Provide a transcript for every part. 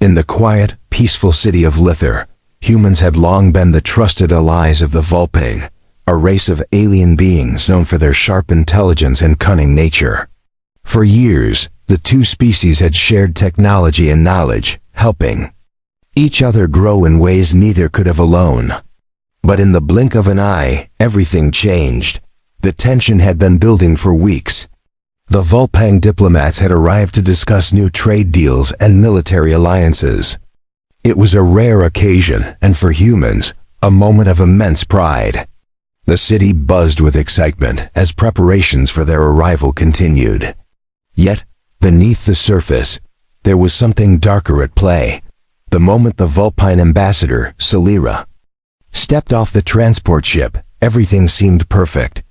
In the quiet, peaceful city of Lither, humans had long been the trusted allies of the Vulpine, a race of alien beings known for their sharp intelligence and cunning nature. For years, the two species had shared technology and knowledge, helping each other grow in ways neither could have alone. But in the blink of an eye, everything changed. The tension had been building for weeks. The Vulpine diplomats had arrived to discuss new trade deals and military alliances. It was a rare occasion, and for humans, a moment of immense pride. The city buzzed with excitement as preparations for their arrival continued. Yet, beneath the surface, there was something darker at play. The moment the Vulpine ambassador, Celera, stepped off the transport ship, everything seemed perfect.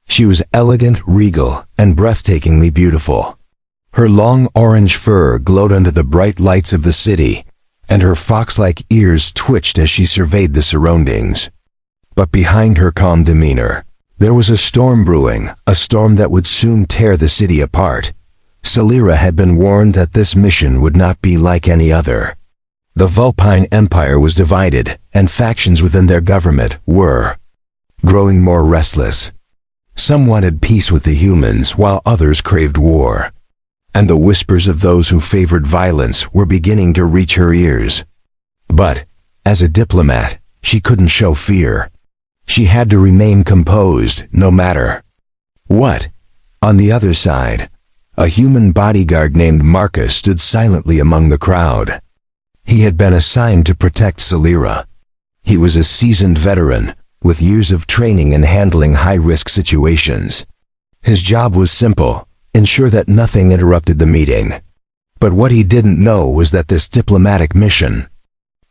She was elegant, regal, and breathtakingly beautiful. Her long orange fur glowed under the bright lights of the city, and her fox-like ears twitched as she surveyed the surroundings. But behind her calm demeanor, there was a storm brewing, a storm that would soon tear the city apart. Celera had been warned that this mission would not be like any other. The Vulpine Empire was divided, and factions within their government were growing more restless. Some wanted peace with the humans, while others craved war. And the whispers of those who favored violence were beginning to reach her ears. But, as a diplomat, she couldn't show fear. She had to remain composed, no matter what. On the other side, a human bodyguard named Marcus stood silently among the crowd. He had been assigned to protect Celera. He was a seasoned veteran, with years of training in handling high-risk situations. His job was simple: ensure that nothing interrupted the meeting. But what he didn't know was that this diplomatic mission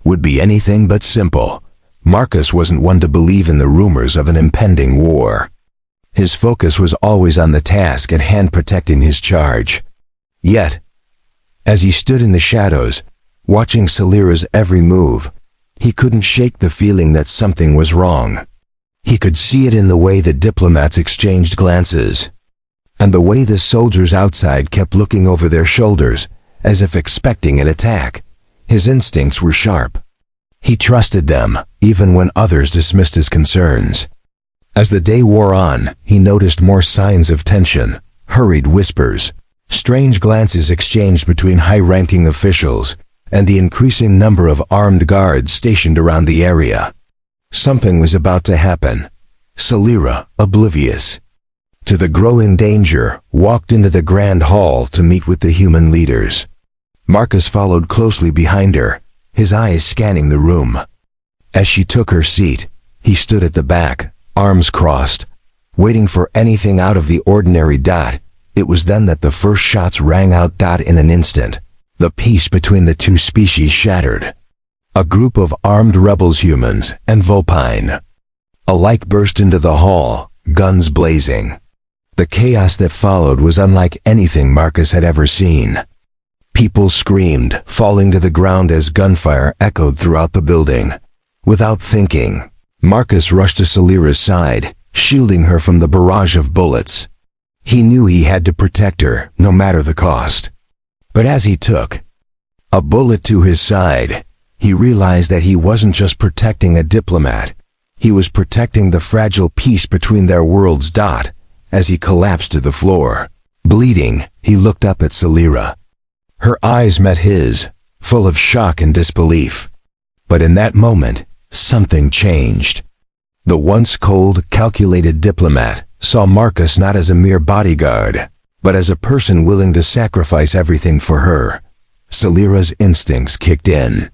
would be anything but simple. Marcus wasn't one to believe in the rumors of an impending war. His focus was always on the task at hand, protecting his charge. Yet, as he stood in the shadows, watching Celera's every move, he couldn't shake the feeling that something was wrong. He could see it in the way the diplomats exchanged glances, and the way the soldiers outside kept looking over their shoulders, as if expecting an attack. His instincts were sharp. He trusted them, even when others dismissed his concerns. As the day wore on, he noticed more signs of tension: hurried whispers, strange glances exchanged between high-ranking officials, and the increasing number of armed guards stationed around the area. Something was about to happen. Celera, oblivious to the growing danger, walked into the grand hall to meet with the human leaders. Marcus followed closely behind her, his eyes scanning the room. As she took her seat, he stood at the back, arms crossed, waiting for anything out of the ordinary. It was then that the first shots rang out. In an instant, the peace between the two species shattered. A group of armed rebels, humans and Vulpine, alike burst into the hall, guns blazing. The chaos that followed was unlike anything Marcus had ever seen. People screamed, falling to the ground as gunfire echoed throughout the building. Without thinking, Marcus rushed to Celera's side, shielding her from the barrage of bullets. He knew he had to protect her, no matter the cost. But as he took a bullet to his side, he realized that he wasn't just protecting a diplomat. He was protecting the fragile peace between their worlds. As he collapsed to the floor, bleeding, he looked up at Celera. Her eyes met his, full of shock and disbelief. But in that moment, something changed. The once cold, calculated diplomat saw Marcus not as a mere bodyguard, but as a person willing to sacrifice everything for her. Celera's instincts kicked in.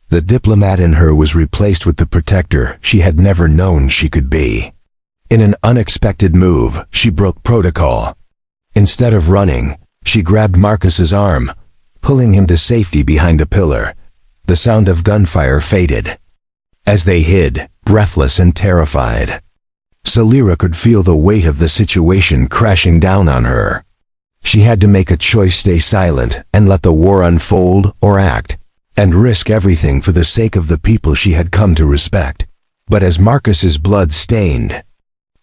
The diplomat in her was replaced with the protector she had never known she could be. In an unexpected move, she broke protocol. Instead of running, she grabbed Marcus's arm, pulling him to safety behind a pillar. The sound of gunfire faded. As they hid, breathless and terrified, Celera could feel the weight of the situation crashing down on her. She had to make a choice: stay silent and let the war unfold, or act and risk everything for the sake of the people she had come to respect. But as Marcus's blood stained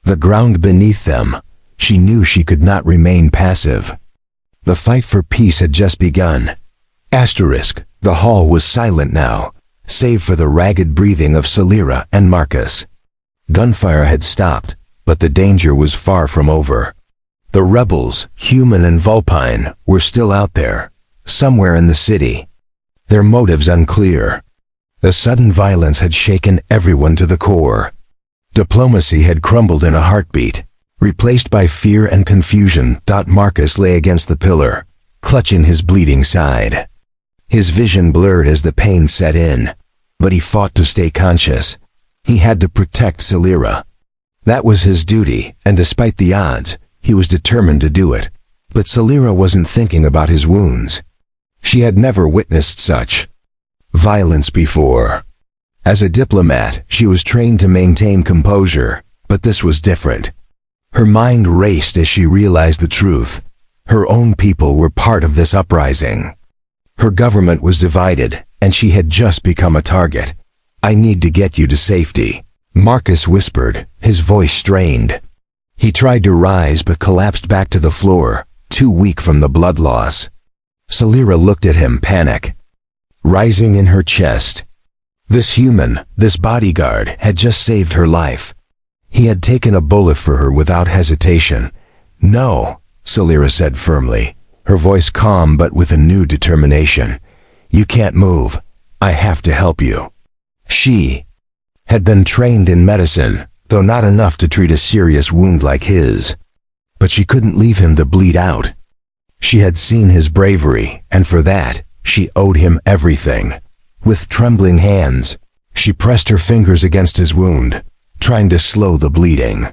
the ground beneath them, she knew she could not remain passive. The fight for peace had just begun. The hall was silent now, save for the ragged breathing of Celira and Marcus. Gunfire had stopped, but the danger was far from over. The rebels, human and Vulpine, were still out there, somewhere in the city. Their motives unclear. The sudden violence had shaken everyone to the core. Diplomacy had crumbled in a heartbeat, replaced by fear and confusion. Marcus lay against the pillar, clutching his bleeding side. His vision blurred as the pain set in, but he fought to stay conscious. He had to protect Celira. That was his duty, and despite the odds, he was determined to do it. But Celira wasn't thinking about his wounds. She had never witnessed such violence before. As a diplomat, she was trained to maintain composure, but this was different. Her mind raced as she realized the truth. Her own people were part of this uprising. Her government was divided, and she had just become a target. "I need to get you to safety," Marcus whispered, his voice strained. He tried to rise but collapsed back to the floor, too weak from the blood loss. Celira looked at him, panic rising in her chest. This human, this bodyguard, had just saved her life. He had taken a bullet for her without hesitation. "No," Celira said firmly, her voice calm but with a new determination. "You can't move. I have to help you." She had been trained in medicine, though not enough to treat a serious wound like his. But she couldn't leave him to bleed out. She had seen his bravery, and for that, she owed him everything. With trembling hands, she pressed her fingers against his wound, trying to slow the bleeding.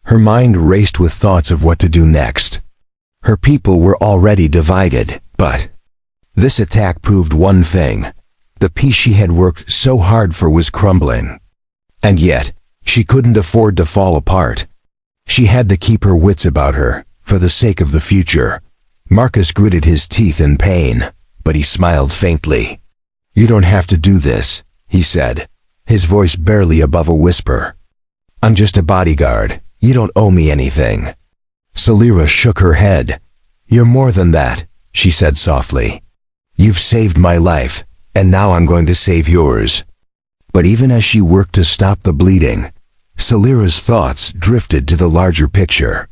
Her mind raced with thoughts of what to do next. Her people were already divided, but this attack proved one thing. The peace she had worked so hard for was crumbling. And yet, she couldn't afford to fall apart. She had to keep her wits about her, for the sake of the future. Marcus gritted his teeth in pain, but he smiled faintly. "You don't have to do this," he said, his voice barely above a whisper. "I'm just a bodyguard. You don't owe me anything." Celira shook her head. "You're more than that," she said softly. "You've saved my life, and now I'm going to save yours." But even as she worked to stop the bleeding, Celira's thoughts drifted to the larger picture.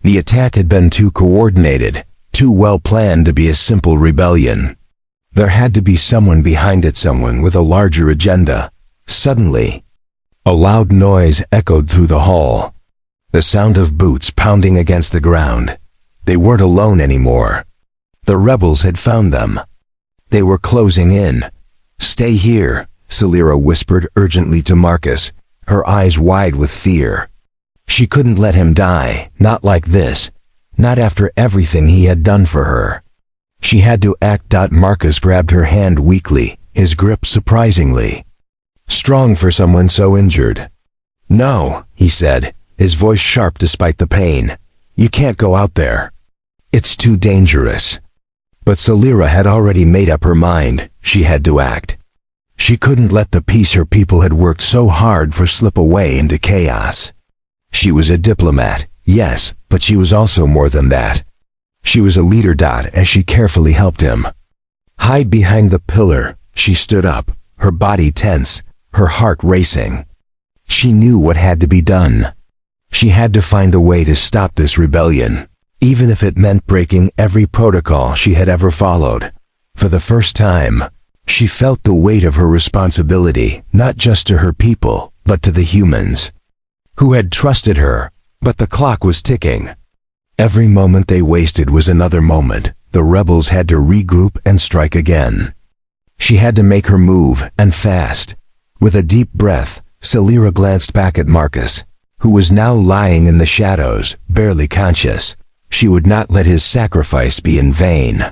The attack had been too coordinated, too well planned to be a simple rebellion. There had to be someone behind it, someone with a larger agenda. Suddenly, a loud noise echoed through the hall. The sound of boots pounding against the ground. They weren't alone anymore. The rebels had found them. They were closing in. "Stay here," Celira whispered urgently to Marcus, her eyes wide with fear. She couldn't let him die, not like this, not after everything he had done for her. She had to act. Marcus grabbed her hand weakly, his grip surprisingly strong for someone so injured. "No," he said, his voice sharp despite the pain. "You can't go out there. It's too dangerous." But Celira had already made up her mind. She had to act. She couldn't let the peace her people had worked so hard for slip away into chaos. She was a diplomat, yes, but she was also more than that. She was a leader. As she carefully helped him hide behind the pillar, she stood up, her body tense, her heart racing. She knew what had to be done. She had to find a way to stop this rebellion, even if it meant breaking every protocol she had ever followed. For the first time, she felt the weight of her responsibility, not just to her people, but to the humans who had trusted her. But the clock was ticking. Every moment they wasted was another moment. The rebels had to regroup and strike again. She had to make her move, and fast. With a deep breath, Celira glanced back at Marcus, who was now lying in the shadows, barely conscious. She would not let his sacrifice be in vain.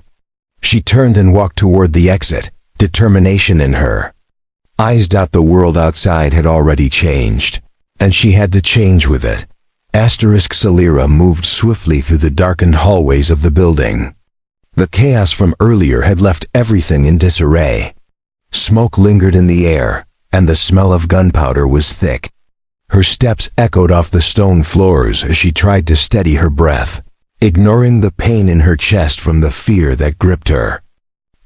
She turned and walked toward the exit, determination in her eyes. The world outside had already changed, and she had to change with it. Celira moved swiftly through the darkened hallways of the building. The chaos from earlier had left everything in disarray. Smoke lingered in the air, and the smell of gunpowder was thick. Her steps echoed off the stone floors as she tried to steady her breath, ignoring the pain in her chest from the fear that gripped her.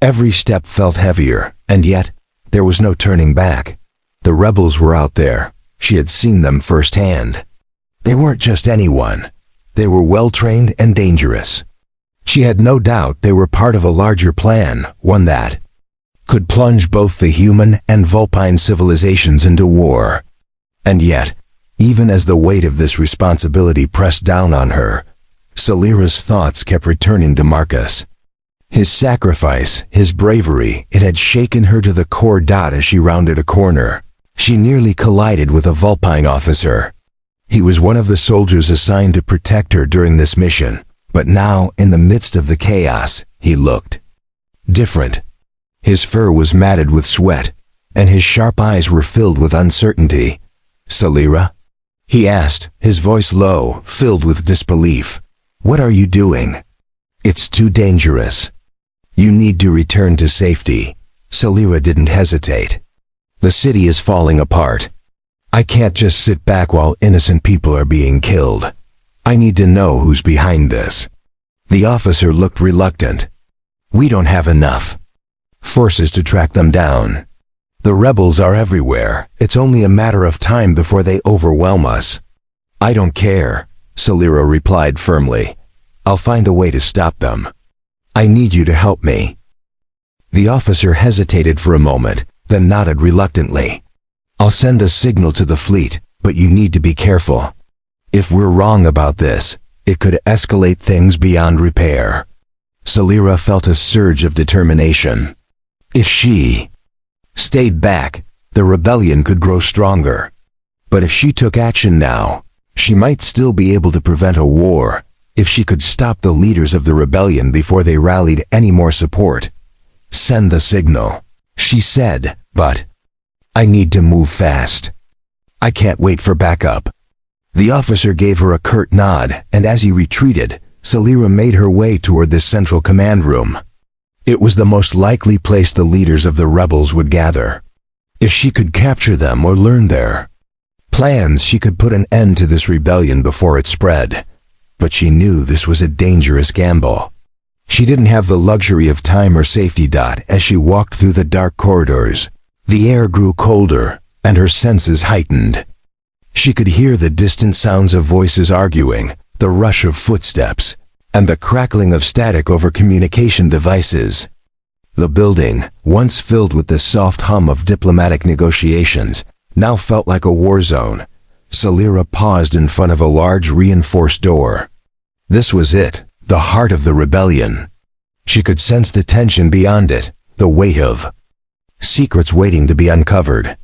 Every step felt heavier, and yet, there was no turning back. The rebels were out there. She had seen them firsthand. They weren't just anyone. They were well-trained and dangerous. She had no doubt they were part of a larger plan, one that could plunge both the human and Vulpine civilizations into war. And yet, even as the weight of this responsibility pressed down on her, Celira's thoughts kept returning to Marcus. His sacrifice, his bravery, it had shaken her to the core. As she rounded a corner, she nearly collided with a Vulpine officer. He was one of the soldiers assigned to protect her during this mission, but now, in the midst of the chaos, he looked different. His fur was matted with sweat, and his sharp eyes were filled with uncertainty. "Celira?" he asked, his voice low, filled with disbelief. "What are you doing? It's too dangerous. You need to return to safety." Celira didn't hesitate. "The city is falling apart. I can't just sit back while innocent people are being killed. I need to know who's behind this." The officer looked reluctant. "We don't have enough forces to track them down. The rebels are everywhere. It's only a matter of time before they overwhelm us." "I don't care," Celira replied firmly. "I'll find a way to stop them. I need you to help me." The officer hesitated for a moment, then nodded reluctantly. "I'll send a signal to the fleet, but you need to be careful. If we're wrong about this, it could escalate things beyond repair." Celira felt a surge of determination. If she stayed back, the rebellion could grow stronger. But if she took action now, she might still be able to prevent a war. If she could stop the leaders of the rebellion before they rallied any more support. "Send the signal," she said, "but I need to move fast. I can't wait for backup." The officer gave her a curt nod, and as he retreated, Celira made her way toward the central command room. It was the most likely place the leaders of the rebels would gather. If she could capture them or learn their plans, she could put an end to this rebellion before it spread. But she knew this was a dangerous gamble. She didn't have the luxury of time or safety. As she walked through the dark corridors, the air grew colder, and her senses heightened. She could hear the distant sounds of voices arguing, the rush of footsteps, and the crackling of static over communication devices. The building, once filled with the soft hum of diplomatic negotiations, now felt like a war zone. Celira paused in front of a large reinforced door. This was it, the heart of the rebellion. She could sense the tension beyond it, the weight of secrets waiting to be uncovered.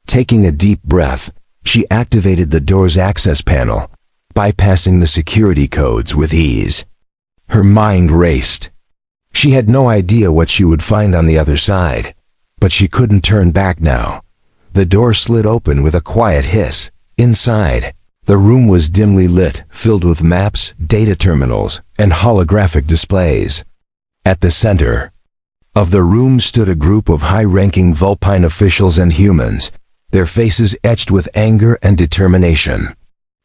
Taking a deep breath, she activated the door's access panel, bypassing the security codes with ease. Her mind raced. She had no idea what she would find on the other side, but she couldn't turn back now. The door slid open with a quiet hiss. Inside, the room was dimly lit, filled with maps, data terminals, and holographic displays. At the center of the room stood a group of high-ranking Vulpine officials and humans, their faces etched with anger and determination.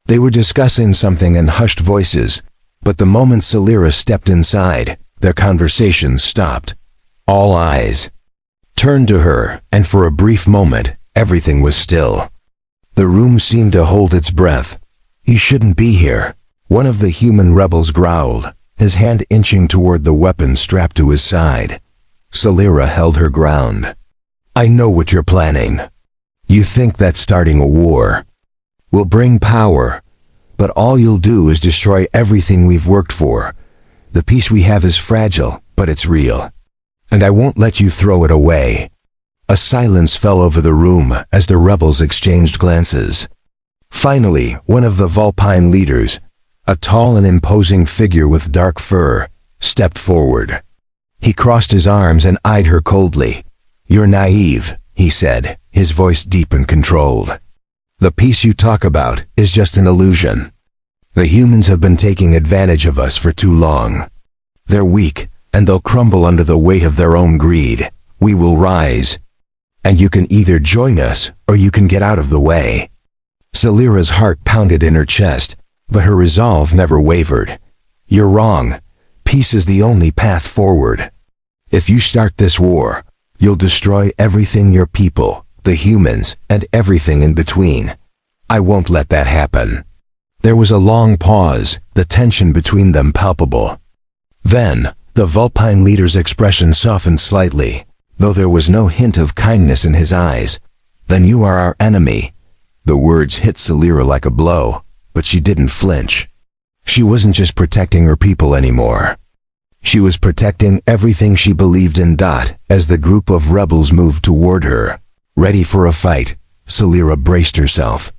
They were discussing something in hushed voices, but the moment Celira stepped inside, their conversation stopped. All eyes turned to her, and for a brief moment, everything was still. The room seemed to hold its breath. "You shouldn't be here," one of the human rebels growled, his hand inching toward the weapon strapped to his side. Celira held her ground. "I know what you're planning. You think that starting a war will bring power, but all you'll do is destroy everything we've worked for. The peace we have is fragile, but it's real. And I won't let you throw it away." A silence fell over the room as the rebels exchanged glances. Finally, one of the Vulpine leaders, a tall and imposing figure with dark fur, stepped forward. He crossed his arms and eyed her coldly. "You're naive," he said, his voice deep and controlled. "The peace you talk about is just an illusion. The humans have been taking advantage of us for too long. They're weak, and they'll crumble under the weight of their own greed. We will rise. And you can either join us, or you can get out of the way." Celira's heart pounded in her chest, but her resolve never wavered. "You're wrong. Peace is the only path forward. If you start this war, you'll destroy everything your people, the humans, and everything in between. I won't let that happen." There was a long pause, the tension between them palpable. Then, the Vulpine leader's expression softened slightly, though there was no hint of kindness in his eyes. "Then you are our enemy." The words hit Celira like a blow, but she didn't flinch. She wasn't just protecting her people anymore. She was protecting everything she believed in. As the group of rebels moved toward her, ready for a fight, Celira braced herself.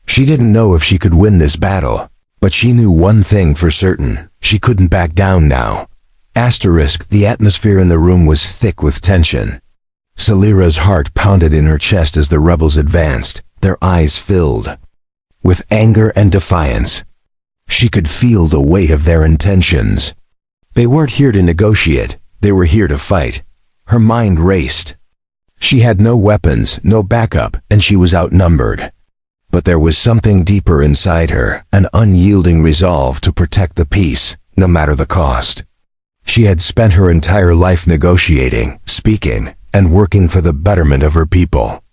She didn't know if she could win this battle, but she knew one thing for certain: she couldn't back down now. The atmosphere in the room was thick with tension. Celira's heart pounded in her chest as the rebels advanced, their eyes filled with anger and defiance. She could feel the weight of their intentions. They weren't here to negotiate, they were here to fight. Her mind raced. She had no weapons, no backup, and she was outnumbered. But there was something deeper inside her, an unyielding resolve to protect the peace, no matter the cost. She had spent her entire life negotiating, speaking, and working for the betterment of her people.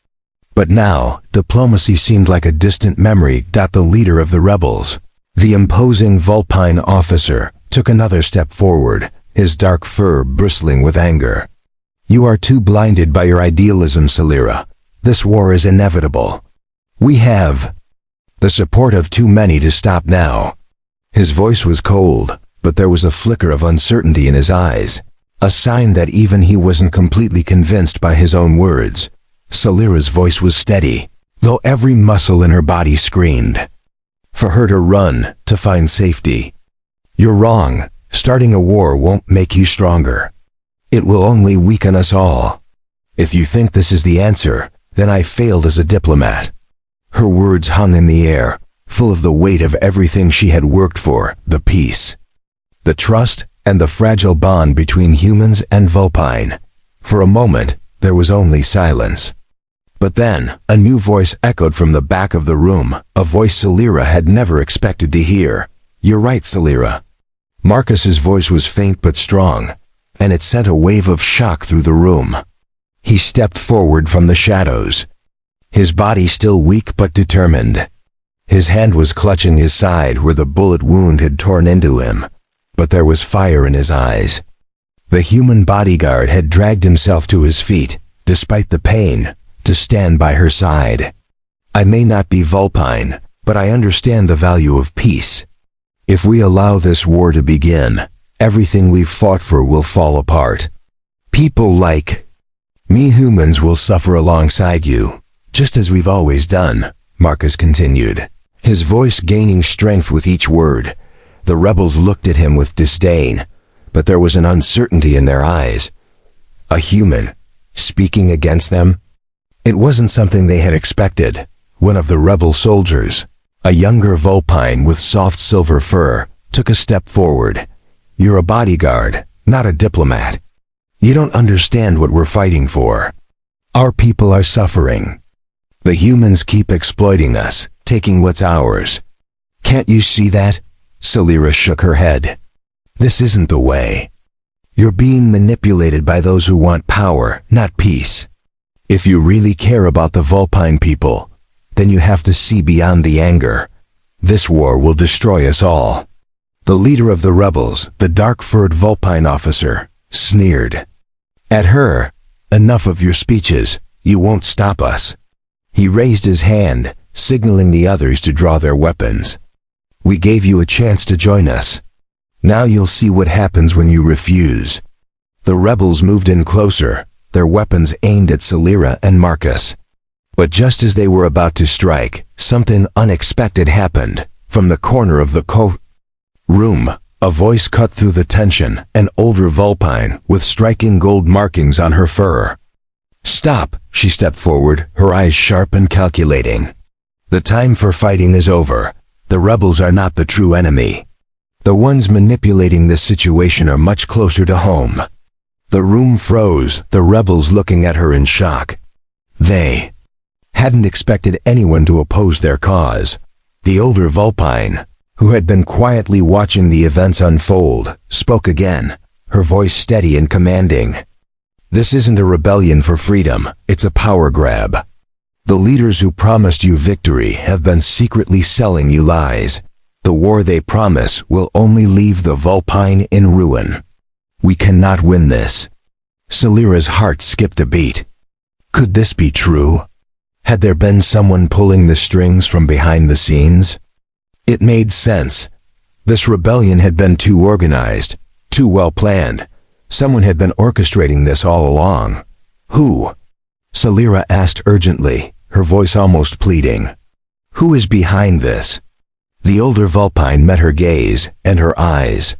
But now, diplomacy seemed like a distant memory. The leader of the rebels, the imposing Vulpine officer, took another step forward, his dark fur bristling with anger. "You are too blinded by your idealism, Celira. This war is inevitable. We have the support of too many to stop now." His voice was cold, but there was a flicker of uncertainty in his eyes, a sign that even he wasn't completely convinced by his own words. Celira's voice was steady, though every muscle in her body screamed for her to run, to find safety. "You're wrong. Starting a war won't make you stronger. It will only weaken us all. If you think this is the answer, then I failed as a diplomat." Her words hung in the air, full of the weight of everything she had worked for: the peace, the trust, and the fragile bond between humans and Vulpine. For a moment, there was only silence. But then, a new voice echoed from the back of the room, a voice Celira had never expected to hear. "You're right, Celira." Marcus's voice was faint but strong, and it sent a wave of shock through the room. He stepped forward from the shadows, his body still weak but determined. His hand was clutching his side where the bullet wound had torn into him, but there was fire in his eyes. The human bodyguard had dragged himself to his feet, despite the pain, to stand by her side. "I may not be Vulpine, but I understand the value of peace. If we allow this war to begin, everything we've fought for will fall apart. People like me humans will suffer alongside you, just as we've always done," Marcus continued, his voice gaining strength with each word. The rebels looked at him with disdain, but there was an uncertainty in their eyes. A human speaking against them? It wasn't something they had expected. One of the rebel soldiers, a younger Vulpine with soft silver fur, took a step forward. "You're a bodyguard, not a diplomat. You don't understand what we're fighting for. Our people are suffering. The humans keep exploiting us, taking what's ours. Can't you see that?" Celira shook her head. "This isn't the way. You're being manipulated by those who want power, not peace. If you really care about the Vulpine people, then you have to see beyond the anger. This war will destroy us all." The leader of the rebels, the dark-furred Vulpine officer, sneered at her. "Enough of your speeches. You won't stop us." He raised his hand, signaling the others to draw their weapons. "We gave you a chance to join us. Now you'll see what happens when you refuse." The rebels moved in closer, their weapons aimed at Celira and Marcus. But just as they were about to strike, something unexpected happened. From the corner of the room, a voice cut through the tension, an older Vulpine with striking gold markings on her fur. "Stop!" She stepped forward, her eyes sharp and calculating. "The time for fighting is over. The rebels are not the true enemy. The ones manipulating this situation are much closer to home." The room froze, the rebels looking at her in shock. They hadn't expected anyone to oppose their cause. The older Vulpine, who had been quietly watching the events unfold, spoke again. her voice steady and commanding. "This isn't a rebellion for freedom, it's a power grab. The leaders who promised you victory have been secretly selling you lies. The war they promise will only leave the Vulpine in ruin. We cannot win this." Celira's heart skipped a beat. Could this be true? Had there been someone pulling the strings from behind the scenes? It made sense. This rebellion had been too organized, too well planned. Someone had been orchestrating this all along. Who? Celira asked urgently, her voice almost pleading. Who is behind this? The older Vulpine met her gaze, and her eyes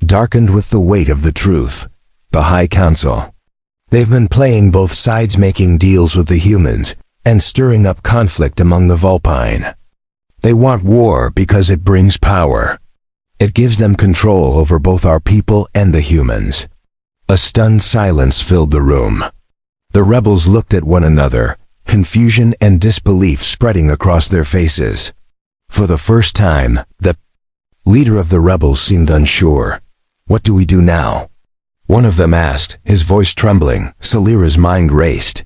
darkened with the weight of the truth. The High Council. They've been playing both sides, making deals with the humans and stirring up conflict among the Vulpine. They want war because it brings power. It gives them control over both our people and the humans. A stunned silence filled the room. The rebels looked at one another, confusion and disbelief spreading across their faces. For the first time, the leader of the rebels seemed unsure. "What do we do now?" one of them asked, his voice trembling. Celira's mind raced.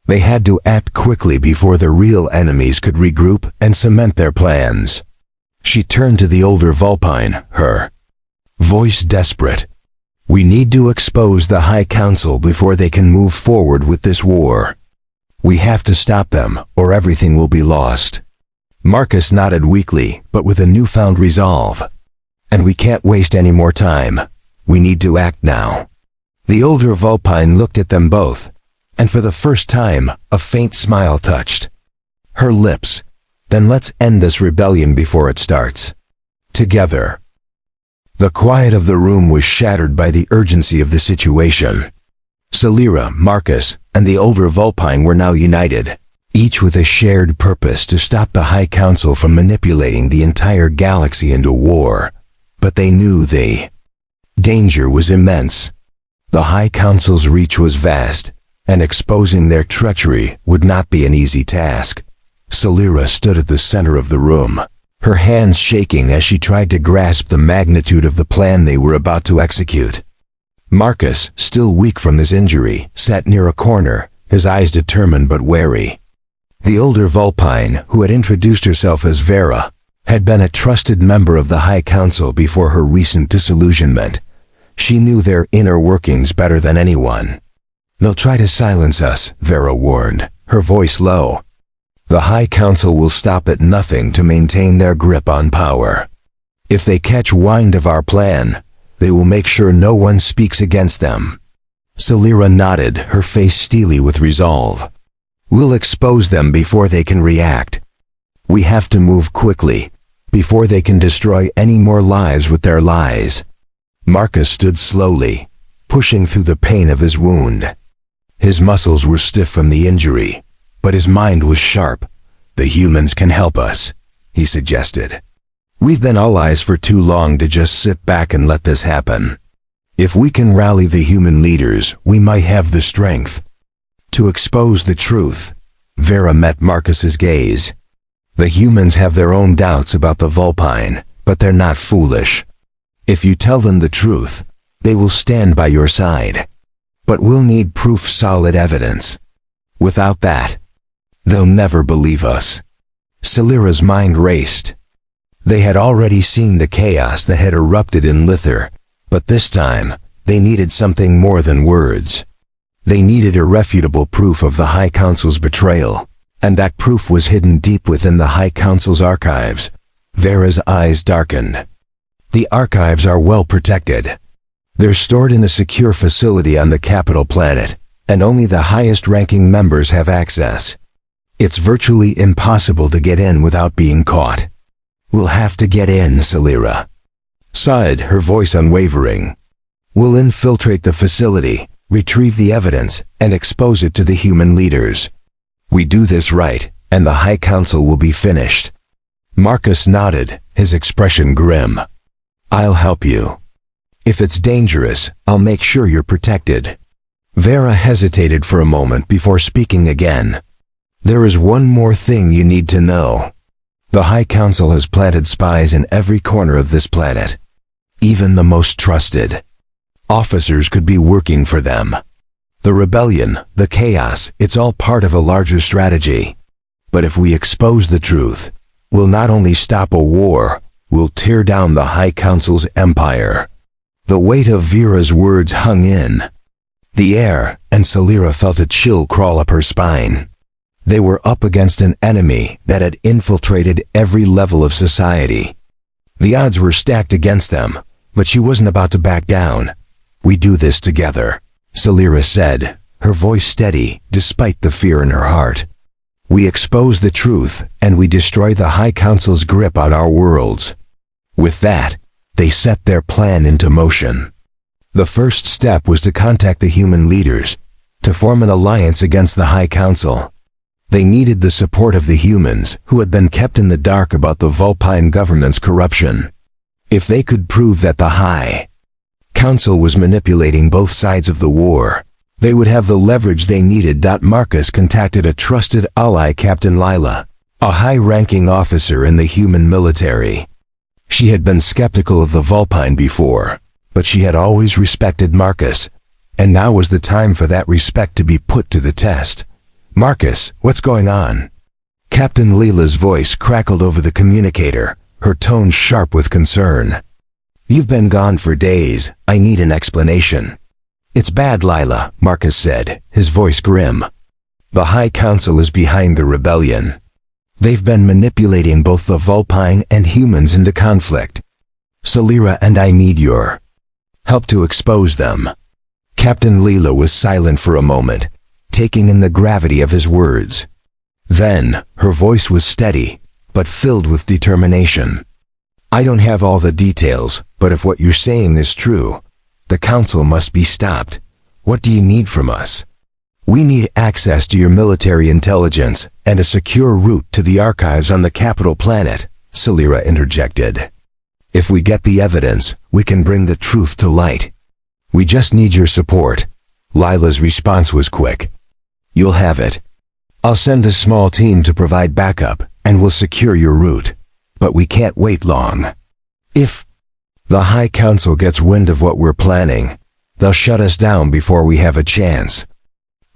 They had to act quickly before the real enemies could regroup and cement their plans. She turned to the older Vulpine, her voice desperate. "We need to expose the High Council before they can move forward with this war. We have to stop them, or everything will be lost." Marcus nodded weakly, but with a newfound resolve. "And we can't waste any more time. We need to act now." The older Vulpine looked at them both, and for the first time, a faint smile touched her lips. "Then let's end this rebellion before it starts. Together." The quiet of the room was shattered by the urgency of the situation. Celira, Marcus, and the older Vulpine were now united, each with a shared purpose to stop the High Council from manipulating the entire galaxy into war. But they knew the danger was immense. The High Council's reach was vast, and exposing their treachery would not be an easy task. Celira stood at the center of the room, her hands shaking as she tried to grasp the magnitude of the plan they were about to execute. Marcus, still weak from his injury, sat near a corner, his eyes determined but wary. The older Vulpine, who had introduced herself as Vera, had been a trusted member of the High Council before her recent disillusionment. She knew their inner workings better than anyone. "They'll try to silence us," Vera warned, her voice low. "The High Council will stop at nothing to maintain their grip on power. If they catch wind of our plan, they will make sure no one speaks against them." Celira nodded, her face steely with resolve. "We'll expose them before they can react. We have to move quickly, before they can destroy any more lives with their lies." Marcus stood slowly, pushing through the pain of his wound. His muscles were stiff from the injury, but his mind was sharp. "The humans can help us," he suggested. "We've been allies for too long to just sit back and let this happen. If we can rally the human leaders, we might have the strength to expose the truth." Vera met Marcus's gaze. "The humans have their own doubts about the Vulpine, but they're not foolish. If you tell them the truth, they will stand by your side. But we'll need proof, solid evidence. Without that, they'll never believe us." Celira's mind raced. They had already seen the chaos that had erupted in Lither, but this time, they needed something more than words. They needed irrefutable proof of the High Council's betrayal, and that proof was hidden deep within the High Council's archives. Vera's eyes darkened. "The archives are well protected. They're stored in a secure facility on the capital planet, and only the highest-ranking members have access. It's virtually impossible to get in without being caught." "We'll have to get in," Celira sighed, her voice unwavering. "We'll infiltrate the facility, retrieve the evidence, and expose it to the human leaders. We do this right, and the High Council will be finished." Marcus nodded, his expression grim. "I'll help you. If it's dangerous, I'll make sure you're protected." Vera hesitated for a moment before speaking again. "There is one more thing you need to know. The High Council has planted spies in every corner of this planet, even the most trusted. Officers could be working for them. The rebellion, the chaos, it's all part of a larger strategy. But if we expose the truth, we'll not only stop a war, we'll tear down the High Council's empire. The weight of Vera's words hung in the air, and Celira felt a chill crawl up her spine. They were up against an enemy that had infiltrated every level of society. The odds were stacked against them, but she wasn't about to back down. "We do this together," Celira said, her voice steady despite the fear in her heart. "We expose the truth, and we destroy the High Council's grip on our worlds." With that, they set their plan into motion. The first step was to contact the human leaders, to form an alliance against the High Council. They needed the support of the humans, who had been kept in the dark about the Vulpine government's corruption. If they could prove that the High Council was manipulating both sides of the war, they would have the leverage they needed. Marcus contacted a trusted ally, Captain Lila, a high-ranking officer in the human military. She had been skeptical of the Vulpine before, but she had always respected Marcus, and now was the time for that respect to be put to the test. "Marcus, what's going on?" Captain Lila's voice crackled over the communicator, her tone sharp with concern. "You've been gone for days. I need an explanation." "It's bad, Lila," Marcus said, his voice grim. "The High Council is behind the rebellion. They've been manipulating both the Vulpine and humans into conflict. Celira and I need your help to expose them." Captain Lila was silent for a moment, taking in the gravity of his words. Then, her voice was steady, but filled with determination. "I don't have all the details, but if what you're saying is true, the Council must be stopped. What do you need from us?" "We need access to your military intelligence and a secure route to the archives on the capital planet," Celira interjected. "If we get the evidence, we can bring the truth to light. We just need your support." Lila's response was quick. "You'll have it. I'll send a small team to provide backup, and we'll secure your route. But we can't wait long. If the High Council gets wind of what we're planning, they'll shut us down before we have a chance."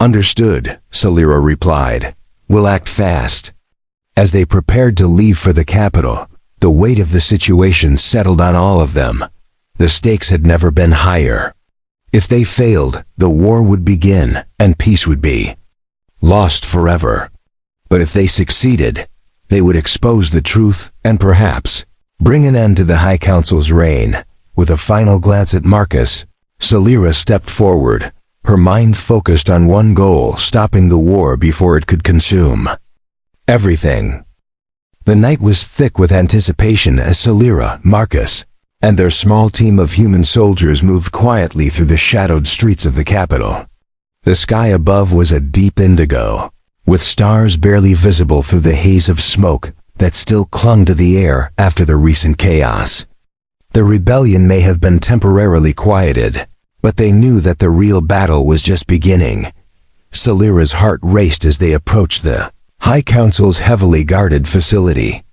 "Understood," Celira replied. "We'll act fast." As they prepared to leave for the capital, the weight of the situation settled on all of them. The stakes had never been higher. If they failed, the war would begin, and peace would be lost forever. But if they succeeded, they would expose the truth and perhaps bring an end to the High Council's reign. With a final glance at Marcus, Celira stepped forward, her mind focused on one goal: stopping the war before it could consume everything. The night was thick with anticipation as Celira, Marcus, and their small team of human soldiers moved quietly through the shadowed streets of the capital. The sky above was a deep indigo, with stars barely visible through the haze of smoke that still clung to the air after the recent chaos. The rebellion may have been temporarily quieted, but they knew that the real battle was just beginning. Celira's heart raced as they approached the High Council's heavily guarded facility.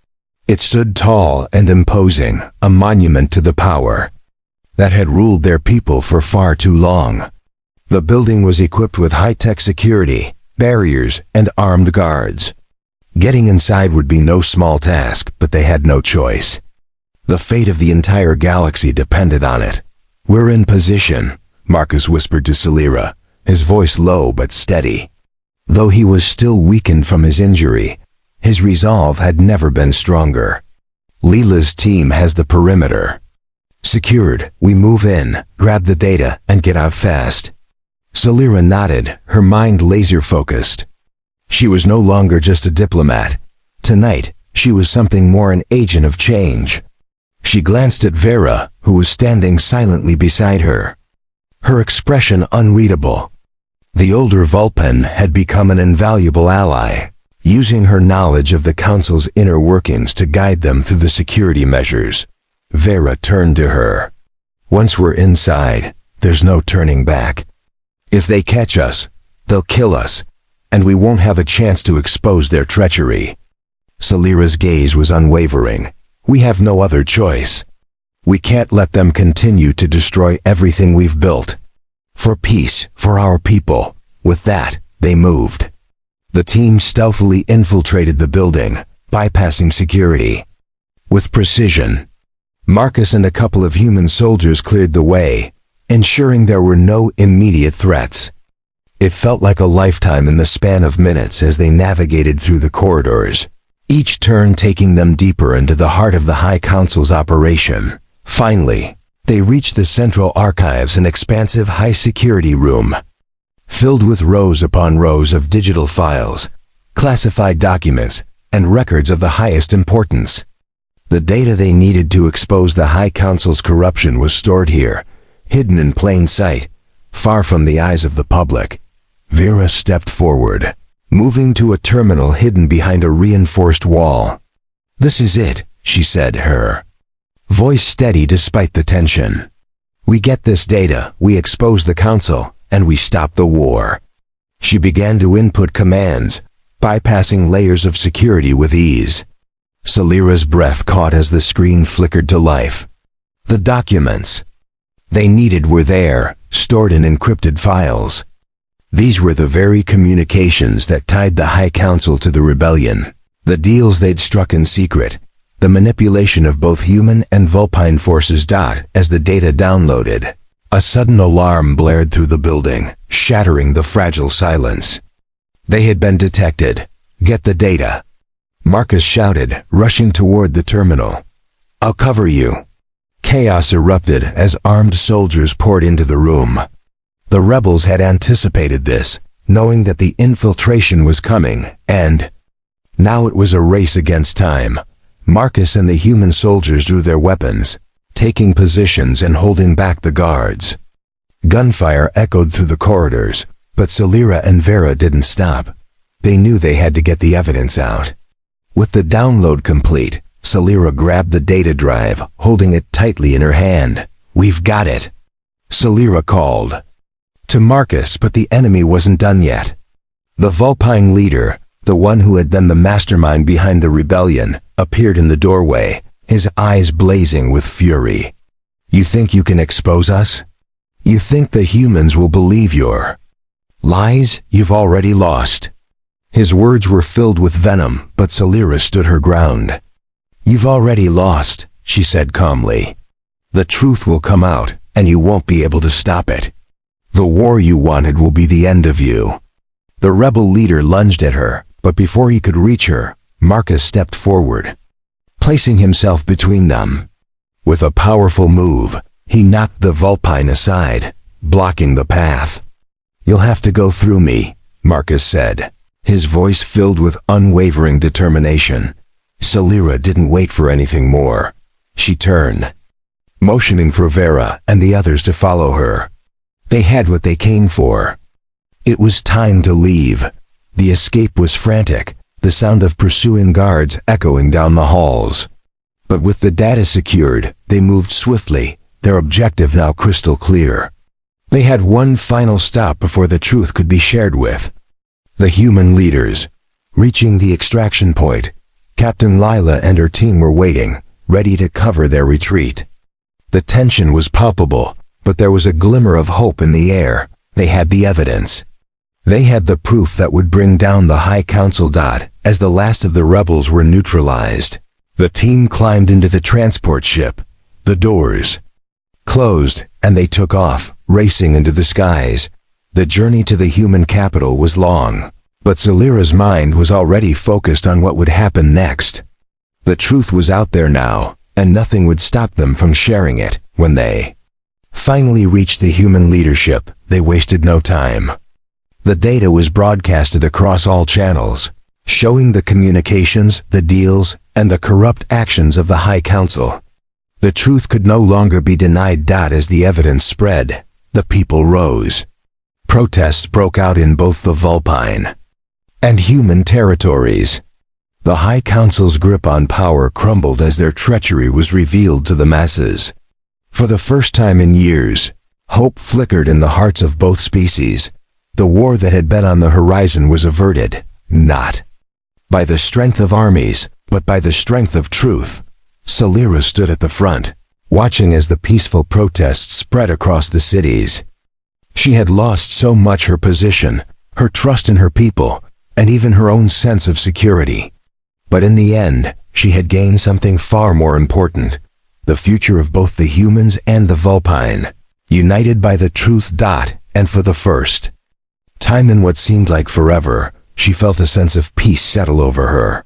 It stood tall and imposing, a monument to the power that had ruled their people for far too long. The building was equipped with high-tech security, barriers, and armed guards. Getting inside would be no small task, but they had no choice. The fate of the entire galaxy depended on it. "We're in position," Marcus whispered to Celira, his voice low but steady. Though he was still weakened from his injury, his resolve had never been stronger. "Lila's team has the perimeter secured. We move in, grab the data, and get out fast." Celira nodded, her mind laser-focused. She was no longer just a diplomat. Tonight, she was something more: an agent of change. She glanced at Vera, who was standing silently beside her, her expression unreadable. The older Vulpine had become an invaluable ally, using her knowledge of the Council's inner workings to guide them through the security measures. Vera turned to her. "Once we're inside, there's no turning back. If they catch us, they'll kill us, and we won't have a chance to expose their treachery." Celira's gaze was unwavering. "We have no other choice." We can't let them continue to destroy everything we've built. For peace, for our people. With that, they moved. The team stealthily infiltrated the building, bypassing security. With precision, Marcus and a couple of human soldiers cleared the way, ensuring there were no immediate threats. It felt like a lifetime in the span of minutes as they navigated through the corridors, each turn taking them deeper into the heart of the High Council's operation. Finally, they reached the Central Archives, an expansive high-security room, filled with rows upon rows of digital files, classified documents, and records of the highest importance. The data they needed to expose the High Council's corruption was stored here, hidden in plain sight, far from the eyes of the public. Vera stepped forward, moving to a terminal hidden behind a reinforced wall. "This is it," she said, her voice steady despite the tension. "We get this data, we expose the Council, and we stop the war." She began to input commands, bypassing layers of security with ease. Salira's breath caught as the screen flickered to life. The documents they needed were there, stored in encrypted files. These were the very communications that tied the High Council to the rebellion, the deals they'd struck in secret, the manipulation of both human and Vulpine forces. As the data downloaded, a sudden alarm blared through the building, shattering the fragile silence. They had been detected. "Get the data," Marcus shouted, rushing toward the terminal. "I'll cover you." Chaos erupted as armed soldiers poured into the room. The rebels had anticipated this, knowing that the infiltration was coming, and now it was a race against time. Marcus and the human soldiers drew their weapons, taking positions and holding back the guards. Gunfire echoed through the corridors, but Salira and Vera didn't stop. They knew they had to get the evidence out. With the download complete, Salira grabbed the data drive, holding it tightly in her hand. "We've got it," Salira called to Marcus, but the enemy wasn't done yet. The Vulpine leader, the one who had been the mastermind behind the rebellion, appeared in the doorway, his eyes blazing with fury. "You think you can expose us? You think the humans will believe your lies? You've already lost." His words were filled with venom, but Salira stood her ground. "You've already lost," she said calmly. "The truth will come out, and you won't be able to stop it. The war you wanted will be the end of you." The rebel leader lunged at her, but before he could reach her, Marcus stepped forward, placing himself between them. With a powerful move, he knocked the Vulpine aside, blocking the path. "You'll have to go through me," Marcus said, his voice filled with unwavering determination. Salira didn't wait for anything more. She turned, motioning for Vera and the others to follow her. They had what they came for. It was time to leave. The escape was frantic, the sound of pursuing guards echoing down the halls. But with the data secured, they moved swiftly, their objective now crystal clear. They had one final stop before the truth could be shared with the human leaders. Reaching the extraction point, Captain Lila and her team were waiting, ready to cover their retreat. The tension was palpable, but there was a glimmer of hope in the air. They had the evidence. They had the proof that would bring down the High Council. As the last of the rebels were neutralized, the team climbed into the transport ship. The doors closed, and they took off, racing into the skies. The journey to the human capital was long, but Salira's mind was already focused on what would happen next. The truth was out there now, and nothing would stop them from sharing it. When they finally reached the human leadership, they wasted no time. The data was broadcasted across all channels, showing the communications, the deals, and the corrupt actions of the High Council. The truth could no longer be denied. As the evidence spread, the people rose. Protests broke out in both the Vulpine and human territories. The High Council's grip on power crumbled as their treachery was revealed to the masses. For the first time in years, hope flickered in the hearts of both species. The war that had been on the horizon was averted, not by the strength of armies, but by the strength of truth. Salira stood at the front, watching as the peaceful protests spread across the cities. She had lost so much: her position, her trust in her people, and even her own sense of security. But in the end, she had gained something far more important: the future of both the humans and the Vulpine, united by the truth. And for the first time in what seemed like forever, she felt a sense of peace settle over her.